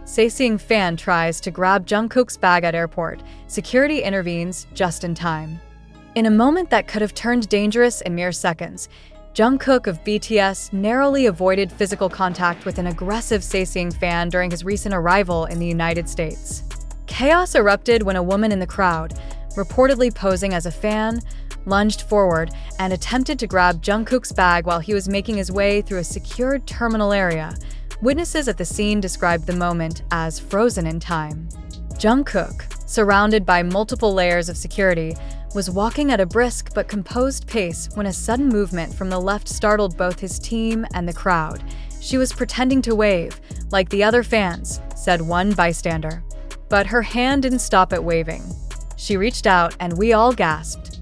Sasaeng fan tries to grab Jungkook's bag at airport. Security intervenes just in time. In a moment that could have turned dangerous in mere seconds, Jungkook of BTS narrowly avoided physical contact with an aggressive Sasaeng fan during his recent arrival in the United States. Chaos erupted when a woman in the crowd, reportedly posing as a fan, lunged forward and attempted to grab Jungkook's bag while he was making his way through a secured terminal area. Witnesses at the scene described the moment as frozen in time. Jungkook, surrounded by multiple layers of security, was walking at a brisk but composed pace when a sudden movement from the left startled both his team and the crowd. "She was pretending to wave, like the other fans," said one bystander. But her hand didn't stop at waving. She reached out and we all gasped.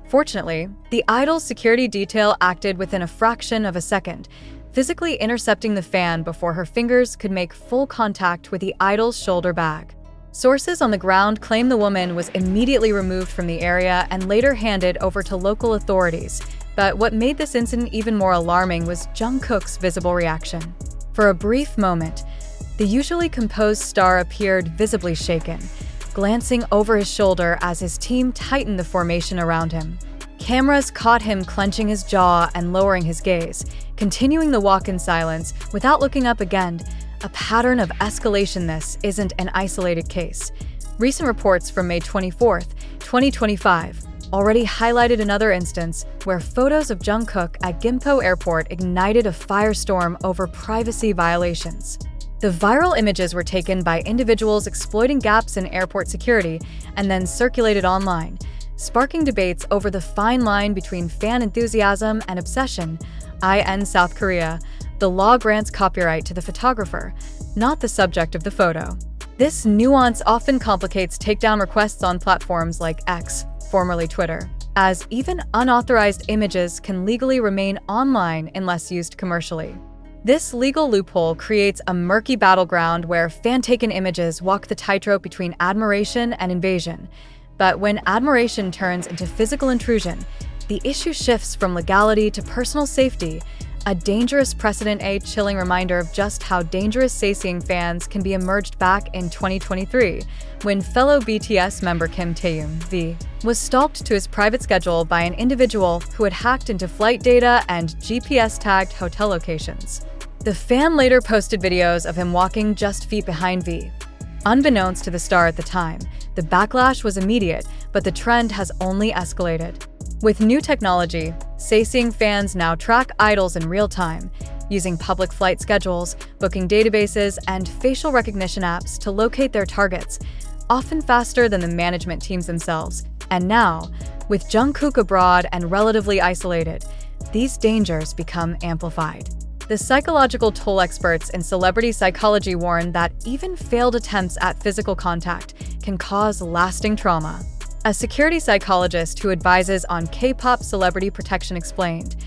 Fortunately, the idol's security detail acted within a fraction of a second, physically intercepting the fan before her fingers could make full contact with the idol's shoulder bag. Sources on the ground claim the woman was immediately removed from the area and later handed over to local authorities. But what made this incident even more alarming was Jungkook's visible reaction. For a brief moment, the usually composed star appeared visibly shaken, glancing over his shoulder as his team tightened the formation around him. Cameras caught him clenching his jaw and lowering his gaze, continuing the walk in silence without looking up again. A pattern of escalation. This isn't an isolated case. Recent reports from May 24, 2025, already highlighted another instance where photos of Jungkook at Gimpo Airport ignited a firestorm over privacy violations. The viral images were taken by individuals exploiting gaps in airport security and then circulated online, sparking debates over the fine line between fan enthusiasm and obsession. In South Korea, the law grants copyright to the photographer, not the subject of the photo. This nuance often complicates takedown requests on platforms like X, formerly Twitter, as even unauthorized images can legally remain online unless used commercially. This legal loophole creates a murky battleground where fan-taken images walk the tightrope between admiration and invasion. But when admiration turns into physical intrusion, the issue shifts from legality to personal safety, a dangerous precedent. A chilling reminder of just how dangerous Sasaeng fans can be emerged back in 2023, when fellow BTS member Kim Taehyung was stalked to his private schedule by an individual who had hacked into flight data and GPS-tagged hotel locations. The fan later posted videos of him walking just feet behind V. Unbeknownst to the star at the time, the backlash was immediate, but the trend has only escalated. With new technology, Sasaeng fans now track idols in real time, using public flight schedules, booking databases, and facial recognition apps to locate their targets, often faster than the management teams themselves. And now, with Jungkook abroad and relatively isolated, these dangers become amplified. The psychological toll experts in celebrity psychology warn that even failed attempts at physical contact can cause lasting trauma. A security psychologist who advises on K-pop celebrity protection explained,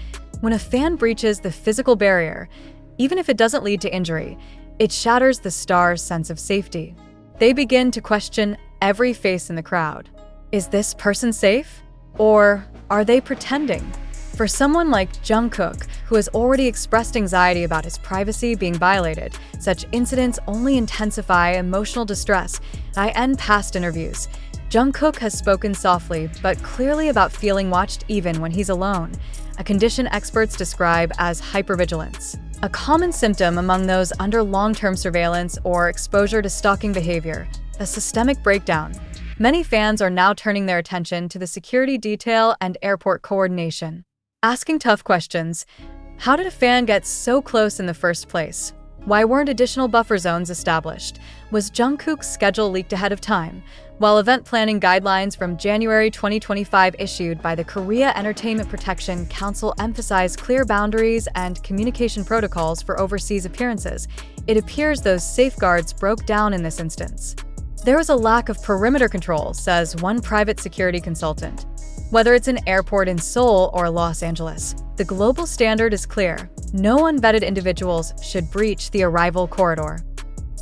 "When a fan breaches the physical barrier, even if it doesn't lead to injury, it shatters the star's sense of safety. They begin to question every face in the crowd. Is this person safe? Or are they pretending?" For someone like Jungkook, who has already expressed anxiety about his privacy being violated, such incidents only intensify emotional distress. In past interviews, Jungkook has spoken softly but clearly about feeling watched even when he's alone, a condition experts describe as hypervigilance, a common symptom among those under long-term surveillance or exposure to stalking behavior, a systemic breakdown. Many fans are now turning their attention to the security detail and airport coordination, asking tough questions. How did a fan get so close in the first place? Why weren't additional buffer zones established? Was Jungkook's schedule leaked ahead of time? While event planning guidelines from January 2025 issued by the Korea Entertainment Protection Council emphasize clear boundaries and communication protocols for overseas appearances, it appears those safeguards broke down in this instance. There was a lack of perimeter control, says one private security consultant. Whether it's an airport in Seoul or Los Angeles, the global standard is clear. No unvetted individuals should breach the arrival corridor.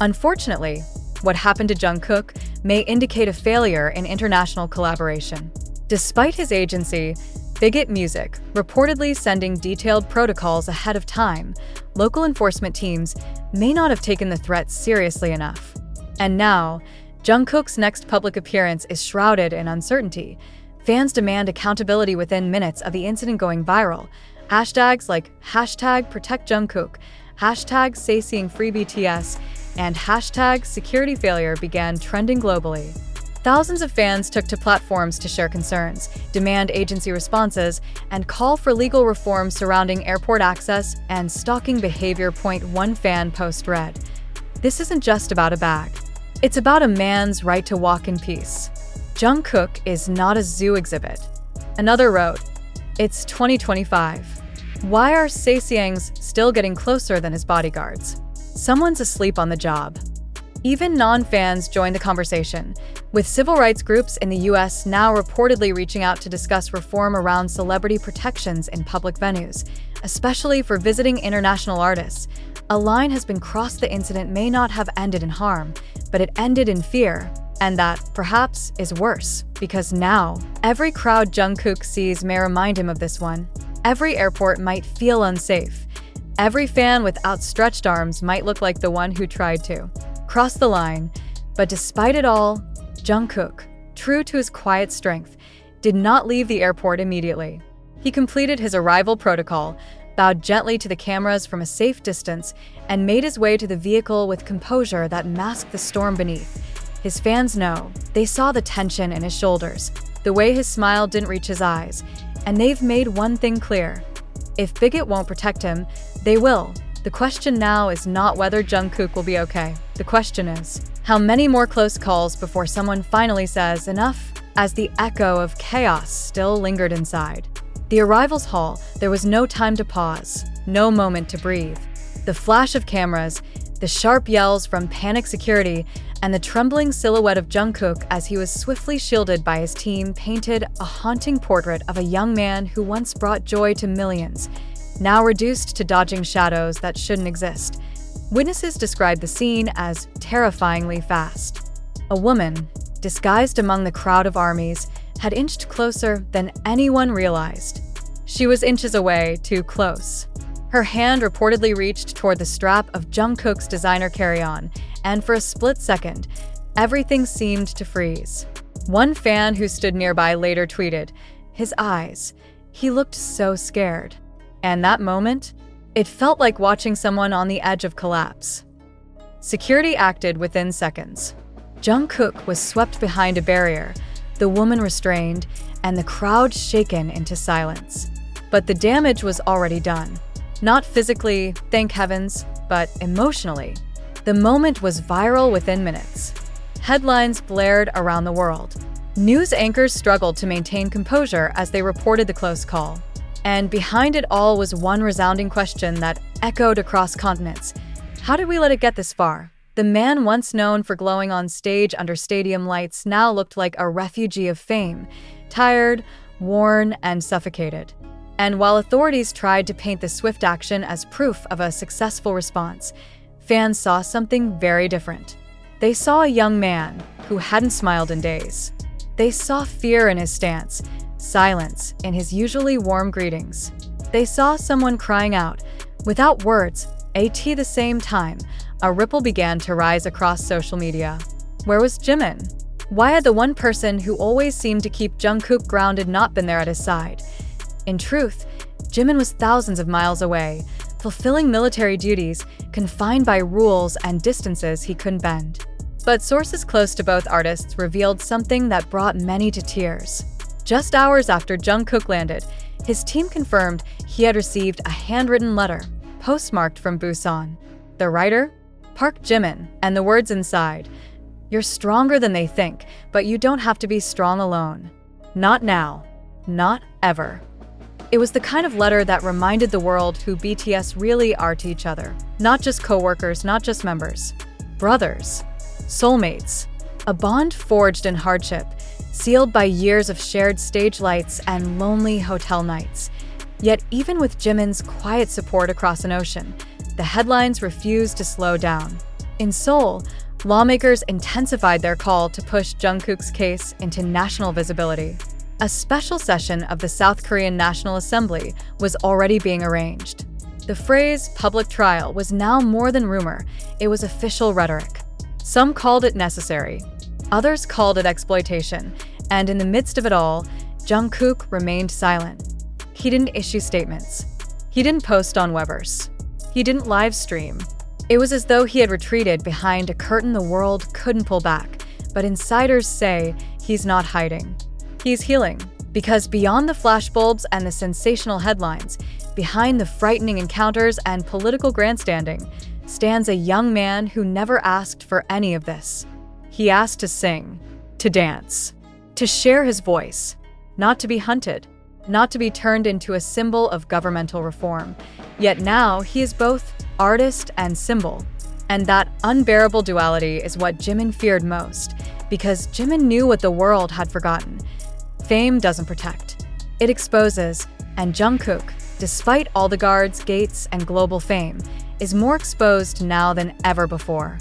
Unfortunately, what happened to Jungkook may indicate a failure in international collaboration. Despite his agency, Bigot Music reportedly sending detailed protocols ahead of time, local enforcement teams may not have taken the threat seriously enough. And now, Jungkook's next public appearance is shrouded in uncertainty. Fans demand accountability within minutes of the incident going viral. Hashtags like #ProtectJungkook, #SasaengFreeBTS, and #SecurityFailure began trending globally. Thousands of fans took to platforms to share concerns, demand agency responses, and call for legal reform surrounding airport access and stalking behavior. One fan post read, "This isn't just about a bag. It's about a man's right to walk in peace. Jungkook is not a zoo exhibit." Another wrote, "It's 2025. Why are Sasaengs still getting closer than his bodyguards? Someone's asleep on the job." Even non-fans joined the conversation, with civil rights groups in the US now reportedly reaching out to discuss reform around celebrity protections in public venues, especially for visiting international artists. A line has been crossed. The incident may not have ended in harm, but it ended in fear. And that, perhaps, is worse, because now, every crowd Jungkook sees may remind him of this one. Every airport might feel unsafe. Every fan with outstretched arms might look like the one who tried to cross the line. But despite it all, Jungkook, true to his quiet strength, did not leave the airport immediately. He completed his arrival protocol, bowed gently to the cameras from a safe distance, and made his way to the vehicle with composure that masked the storm beneath. His fans know. They saw the tension in his shoulders, the way his smile didn't reach his eyes, and they've made one thing clear. If Bigot won't protect him, they will. The question now is not whether Jungkook will be okay. The question is, how many more close calls before someone finally says enough, as the echo of chaos still lingered inside. The arrivals hall, there was no time to pause, no moment to breathe. The flash of cameras, the sharp yells from panicked security, and the trembling silhouette of Jungkook as he was swiftly shielded by his team painted a haunting portrait of a young man who once brought joy to millions, now reduced to dodging shadows that shouldn't exist. Witnesses described the scene as terrifyingly fast. A woman, disguised among the crowd of armies, had inched closer than anyone realized. She was inches away, too close. Her hand reportedly reached toward the strap of Jungkook's designer carry-on, and for a split second, everything seemed to freeze. One fan who stood nearby later tweeted, "His eyes, he looked so scared." And that moment, it felt like watching someone on the edge of collapse. Security acted within seconds. Jungkook was swept behind a barrier, the woman restrained, and the crowd shaken into silence. But the damage was already done. Not physically, thank heavens, but emotionally. The moment was viral within minutes. Headlines blared around the world. News anchors struggled to maintain composure as they reported the close call. And behind it all was one resounding question that echoed across continents. How did we let it get this far? The man once known for glowing on stage under stadium lights now looked like a refugee of fame, tired, worn, and suffocated. And while authorities tried to paint the swift action as proof of a successful response, fans saw something very different. They saw a young man who hadn't smiled in days. They saw fear in his stance, silence in his usually warm greetings. They saw someone crying out, without words, at the same time. A ripple began to rise across social media. Where was Jimin? Why had the one person who always seemed to keep Jungkook grounded not been there at his side? In truth, Jimin was thousands of miles away, fulfilling military duties, confined by rules and distances he couldn't bend. But sources close to both artists revealed something that brought many to tears. Just hours after Jungkook landed, his team confirmed he had received a handwritten letter, postmarked from Busan. The writer? Park Jimin, and the words inside, "You're stronger than they think, but you don't have to be strong alone. Not now. Not ever." It was the kind of letter that reminded the world who BTS really are to each other. Not just co-workers, not just members. Brothers. Soulmates. A bond forged in hardship, sealed by years of shared stage lights and lonely hotel nights. Yet even with Jimin's quiet support across an ocean, the headlines refused to slow down. In Seoul, lawmakers intensified their call to push Jungkook's case into national visibility. A special session of the South Korean National Assembly was already being arranged. The phrase public trial was now more than rumor, it was official rhetoric. Some called it necessary, others called it exploitation, and in the midst of it all, Jungkook remained silent. He didn't issue statements. He didn't post on Weverse. He didn't live stream. It was as though he had retreated behind a curtain the world couldn't pull back, but insiders say he's not hiding. He's healing, because beyond the flashbulbs and the sensational headlines, behind the frightening encounters and political grandstanding, stands a young man who never asked for any of this. He asked to sing, to dance, to share his voice, not to be hunted, not to be turned into a symbol of governmental reform. Yet now he is both artist and symbol. And that unbearable duality is what Jimin feared most, because Jimin knew what the world had forgotten. Fame doesn't protect. It exposes, and Jungkook, despite all the guards, gates, and global fame, is more exposed now than ever before.